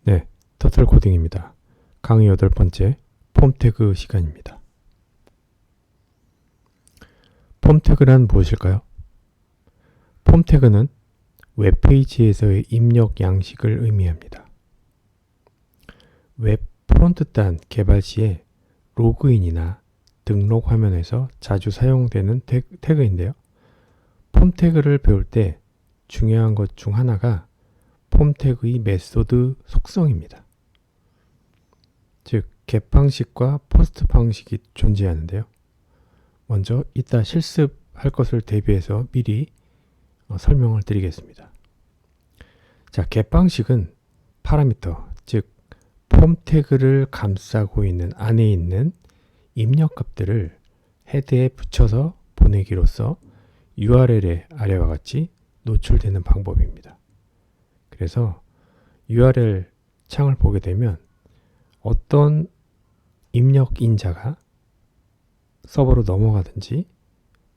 네, 터틀 코딩입니다. 강의 8번째 폼 태그 시간입니다. 폼 태그란 무엇일까요? 폼 태그는 웹페이지에서의 입력 양식을 의미합니다. 웹 프론트단 개발 시에 로그인이나 등록 화면에서 자주 사용되는 태그인데요. 폼 태그를 배울 때 중요한 것 중 하나가 폼 태그의 메소드 속성입니다. 즉, get 방식과 포스트 방식이 존재하는데요. 먼저 이따 실습할 것을 대비해서 미리 설명을 드리겠습니다. 자, get 방식은 파라미터, 즉 폼 태그를 감싸고 있는 안에 있는 입력값들을 헤드에 붙여서 보내기로써 URL에 아래와 같이 노출되는 방법입니다. 그래서 URL 창을 보게 되면 어떤 입력 인자가 서버로 넘어가든지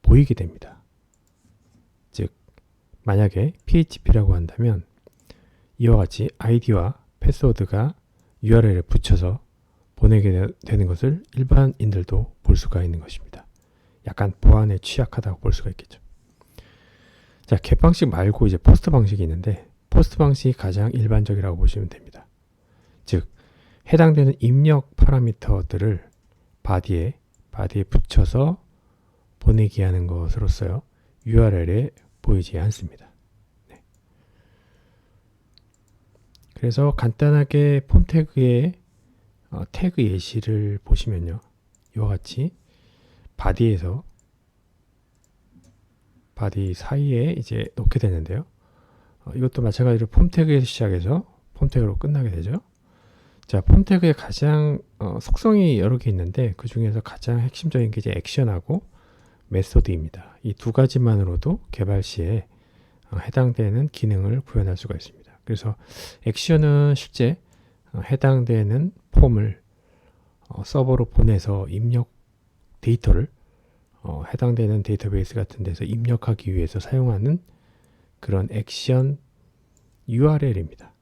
보이게 됩니다. 즉, 만약에 PHP라고 한다면 이와 같이 아이디와 패스워드가 URL에 붙여서 보내게 되는 것을 일반인들도 볼 수가 있는 것입니다. 약간 보안에 취약하다고 볼 수가 있겠죠. 자, get 방식 말고 이제 포스트 방식이 있는데 포스트 방식이 가장 일반적이라고 보시면 됩니다. 즉, 해당되는 입력 파라미터들을 바디에 붙여서 보내게 하는 것으로서요. URL에 보이지 않습니다. 네. 그래서 간단하게 폼 태그의 태그 예시를 보시면요. 이와 같이 바디 사이에 이제 놓게 되는데요. 이것도 마찬가지로 폼 태그에서 시작해서 폼 태그로 끝나게 되죠. 자, 폼 태그의 가장 속성이 여러 개 있는데 그 중에서 가장 핵심적인 게 이제 액션하고 메소드입니다. 이 두 가지만으로도 개발 시에 해당되는 기능을 구현할 수가 있습니다. 그래서 액션은 실제 해당되는 폼을 서버로 보내서 입력 데이터를 해당되는 데이터베이스 같은 데서 입력하기 위해서 사용하는 그런 액션 URL입니다.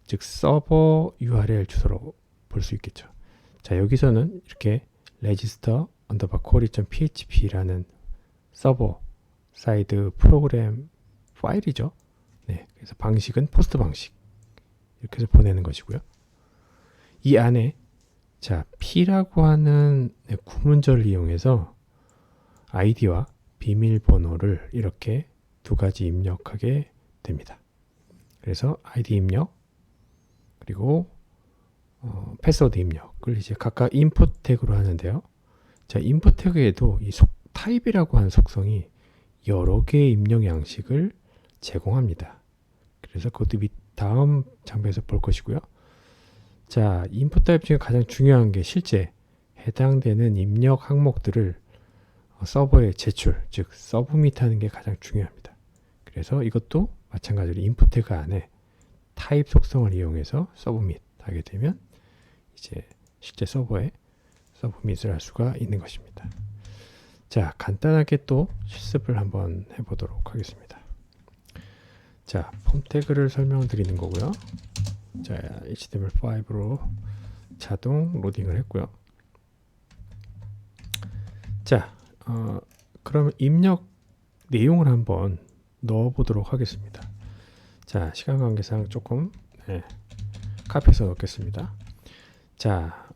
즉 서버 URL 주소로 볼 수 있겠죠. 자, 여기서는 이렇게 register_query.php라는 서버 사이드 프로그램 파일이죠. 네, 그래서 방식은 포스트 방식 이렇게 해서 보내는 것이고요. 이 안에 자, P라고 하는 구문절을 이용해서 아이디와 비밀번호를 이렇게 두 가지 입력하게 됩니다. 그래서 아이디 입력 그리고 패스워드 입력을 이제 각각 인풋 태그로 하는데요. 자, 인풋 태그에도 이 타입이라고 하는 속성이 여러 개의 입력 양식을 제공합니다. 그래서 그것도 다음 장비에서 볼 것이고요. 자, 인풋 타입 중에 가장 중요한 게 실제 해당되는 입력 항목들을 서버에 제출, 즉 서브밋하는 게 가장 중요합니다. 그래서 이것도 마찬가지로 인풋 태그 안에 타입 속성을 이용해서 서브밋 하게 되면 이제 실제 서버에 서브밋을 할 수가 있는 것입니다. 자, 간단하게 또 실습을 한번 해보도록 하겠습니다. 자, 폼 태그를 설명드리는 거고요. 자, HTML5로 자동 로딩을 했고요. 자, 그러면 입력 내용을 한번 넣어보도록 하겠습니다. 자, 시간 관계상 조금 카피해서 넣겠습니다. 자,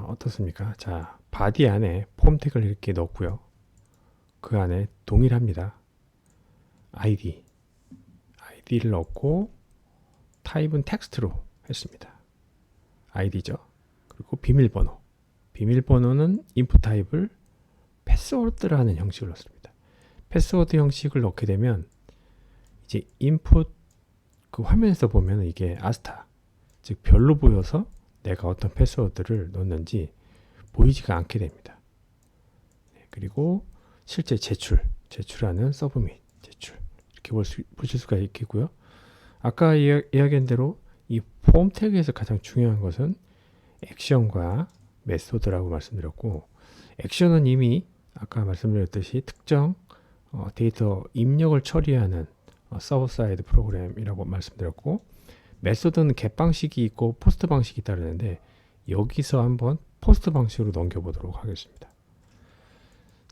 어떻습니까? 자, 바디 안에 폼 태그를 이렇게 넣고요. 그 안에 동일합니다. ID를 넣고 타입은 텍스트로 했습니다. ID죠. 그리고 비밀번호는 인풋 타입을 패스워드라는 형식을 넣습니다. 패스워드 형식을 넣게 되면 이제 인풋 그 화면에서 보면 이게 아스타, 즉 별로 보여서 내가 어떤 패스워드를 넣었는지 보이지가 않게 됩니다. 네, 그리고 실제 제출하는 서브밋, 제출 이렇게 보실 수가 있겠고요. 아까 이야기한 대로 이 폼 태그에서 가장 중요한 것은 액션과 메소드라고 말씀드렸고, 액션은 이미 아까 말씀드렸듯이 특정 데이터 입력을 처리하는 서버 사이드 프로그램이라고 말씀드렸고, 메소드는 get 방식이 있고 포스트 방식이 따르는데 여기서 한번 포스트 방식으로 넘겨보도록 하겠습니다.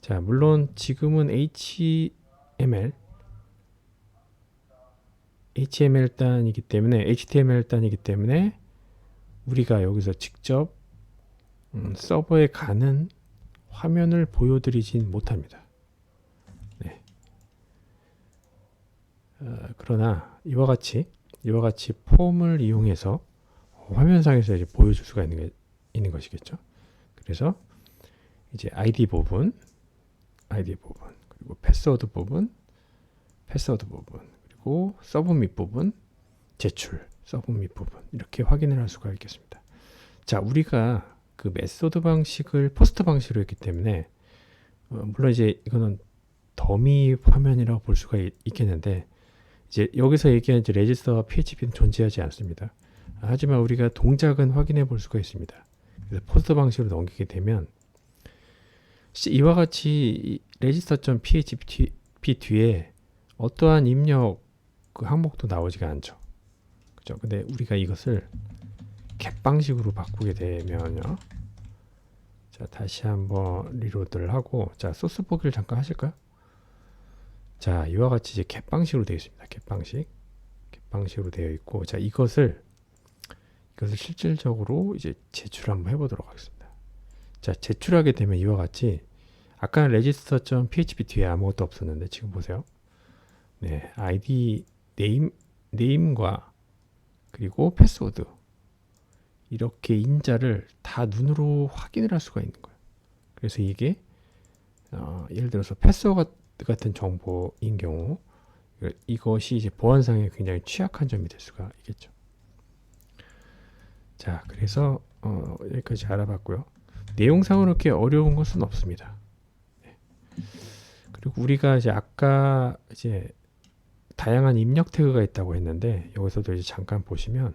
자, 물론 지금은 HTML 단이기 때문에 우리가 여기서 직접 서버에 가는 화면을 보여드리진 못합니다. 네. 그러나 이와 같이 폼을 이용해서 화면상에서 이제 보여줄 수가 있는 것이겠죠. 그래서 이제 ID 부분, 그리고 패스워드 부분, 그리고 서브밋 부분, 제출, 서브밋 부분 이렇게 확인을 할 수가 있겠습니다. 자, 우리가 그 메소드 방식을 포스트 방식으로 했기 때문에 물론 이제 이거는 더미 화면이라고 볼 수가 있겠는데 이제 여기서 얘기하는 이제 레지스터와 PHP는 존재하지 않습니다. 하지만 우리가 동작은 확인해 볼 수가 있습니다. 그래서 포스트 방식으로 넘기게 되면 이와 같이 register.php 뒤에 어떠한 입력 그 항목도 나오지가 않죠. 그죠? 근데 우리가 이것을 get 방식으로 바꾸게 되면요. 자, 다시 한번 리로드를 하고, 자, 소스 보기를 잠깐 하실까요? 자, 이와 같이 이제 get 방식으로 되어 있습니다. get 방식으로 되어 있고, 자, 이것을 실질적으로 이제 제출 한번 해보도록 하겠습니다. 자, 제출하게 되면 이와 같이 아까 register.php 뒤에 아무것도 없었는데 지금 보세요. 네, ID 네임과 그리고 패스워드 이렇게 인자를 다 눈으로 확인을 할 수가 있는 거예요. 그래서 이게 예를 들어서 패스워드 같은 정보인 경우 이것이 이제 보안상에 굉장히 취약한 점이 될 수가 있겠죠. 자, 그래서 여기까지 알아봤고요. 내용상으로 이렇게 어려운 것은 없습니다. 네. 그리고 우리가 이제 아까 이제 다양한 입력 태그가 있다고 했는데 여기서도 이제 잠깐 보시면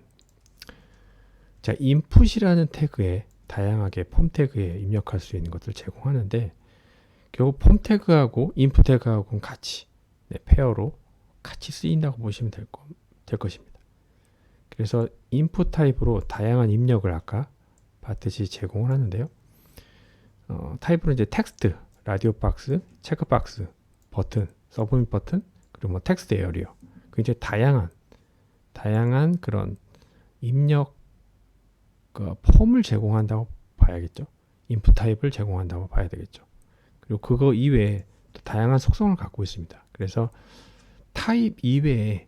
자, input이라는 태그에 다양하게 폼 태그에 입력할 수 있는 것들을 제공하는데 결국 폼 태그하고 input 태그하고는 같이 페어로 같이 쓰인다고 보시면 될 것입니다. 그래서 input 타입으로 다양한 입력을 아까 봤듯이 제공을 하는데요. 타입으로 이제 텍스트, 라디오 박스, 체크 박스, 버튼, 서브밋 버튼, 그리고 뭐 텍스트 에어리어, 굉장히 다양한 그런 입력 폼을 제공한다고 봐야겠죠. 인풋 타입을 제공한다고 봐야 되겠죠. 그리고 그거 이외에 또 다양한 속성을 갖고 있습니다. 그래서 타입 이외에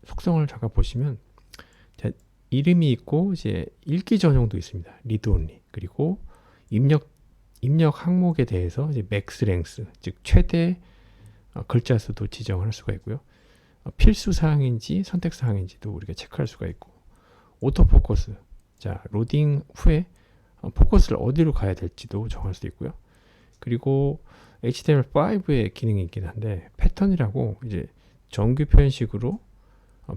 속성을 잠깐 보시면 이름이 있고 이제 읽기 전용도 있습니다. 리드 온리. 그리고 입력 항목에 대해서 이제 맥스 랭스, 즉 최대 글자 수도 지정할 수가 있고요. 필수 사항인지 선택 사항인지도 우리가 체크할 수가 있고, 오토 포커스, 자 로딩 후에 포커스를 어디로 가야 될지도 정할 수 있고요. 그리고 HTML5의 기능이 있긴 한데 패턴이라고 이제 정규 표현식으로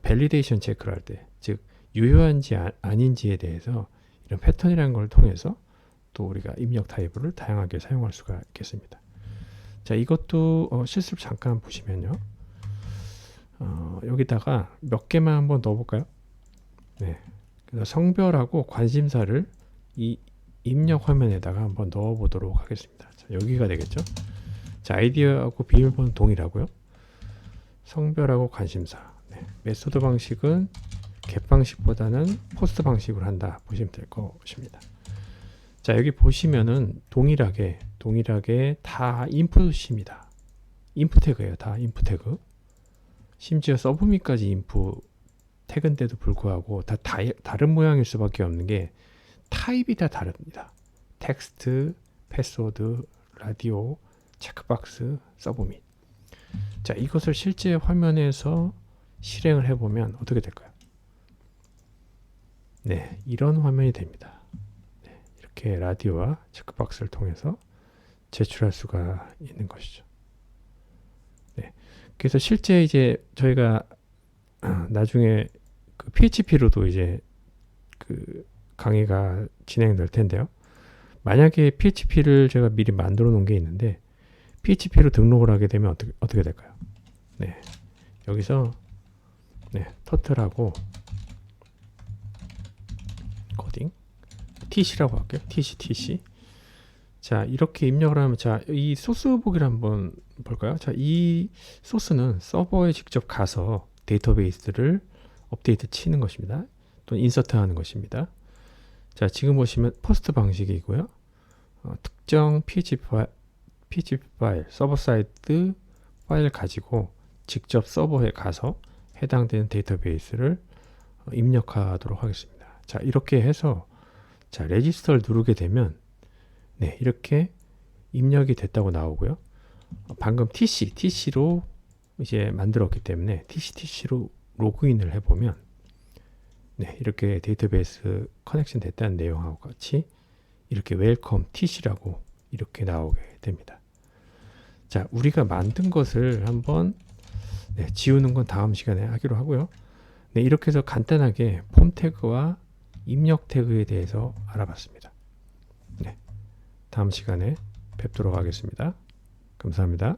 밸리데이션 체크를 할 때, 즉 유효한지 아닌지에 대해서 이런 패턴이라는 걸 통해서 또 우리가 입력 타입을 다양하게 사용할 수가 있겠습니다. 자, 이것도 실습 잠깐 보시면요. 여기다가 몇 개만 한번 넣어볼까요? 네. 그래서 성별하고 관심사를 이 입력 화면에다가 한번 넣어보도록 하겠습니다. 자, 여기가 되겠죠? 자, 아이디하고 비밀번호 동일하고요. 성별하고 관심사. 네. 메소드 방식은 get 방식보다는 포스트 방식으로 한다 보시면 될 것입니다. 자, 여기 보시면은 동일하게 다 인풋입니다. 인풋 태그예요. 다 인풋 태그. 심지어 서브밋까지 인풋 태그인데도 불구하고 다 다른 모양일 수밖에 없는 게 타입이 다 다릅니다. 텍스트, 패스워드, 라디오, 체크박스, 서브밋. 자, 이것을 실제 화면에서 실행을 해보면 어떻게 될까요? 네, 이런 화면이 됩니다. 네, 이렇게 라디오와 체크박스를 통해서 제출할 수가 있는 것이죠. 네, 그래서 실제 이제 저희가 나중에 그 PHP로도 이제 그 강의가 진행될 텐데요. 만약에 PHP를 제가 미리 만들어 놓은 게 있는데 PHP로 등록을 하게 되면 어떻게 될까요? 네, 여기서 네, 터틀하고 코딩 tc라고 할게요. tc. 자, 이렇게 입력을 하면, 자, 이 소스 보기를 한번 볼까요? 자, 이 소스는 서버에 직접 가서 데이터베이스를 업데이트 치는 것입니다. 또는 인서트 하는 것입니다. 자, 지금 보시면 포스트 방식이고요. 특정 PHP 파일, 서버 사이드 파일 가지고 직접 서버에 가서 해당되는 데이터베이스를 입력하도록 하겠습니다. 자, 이렇게 해서 자, 레지스터를 누르게 되면 네, 이렇게 입력이 됐다고 나오고요. 방금 TC로 이제 만들었기 때문에 TC로 로그인을 해보면 네, 이렇게 데이터베이스 커넥션 됐다는 내용하고 같이 이렇게 웰컴 TC라고 이렇게 나오게 됩니다. 자, 우리가 만든 것을 한번 네, 지우는 건 다음 시간에 하기로 하고요. 네, 이렇게 해서 간단하게 폼 태그와 입력 태그에 대해서 알아봤습니다. 네, 다음 시간에 뵙도록 하겠습니다. 감사합니다.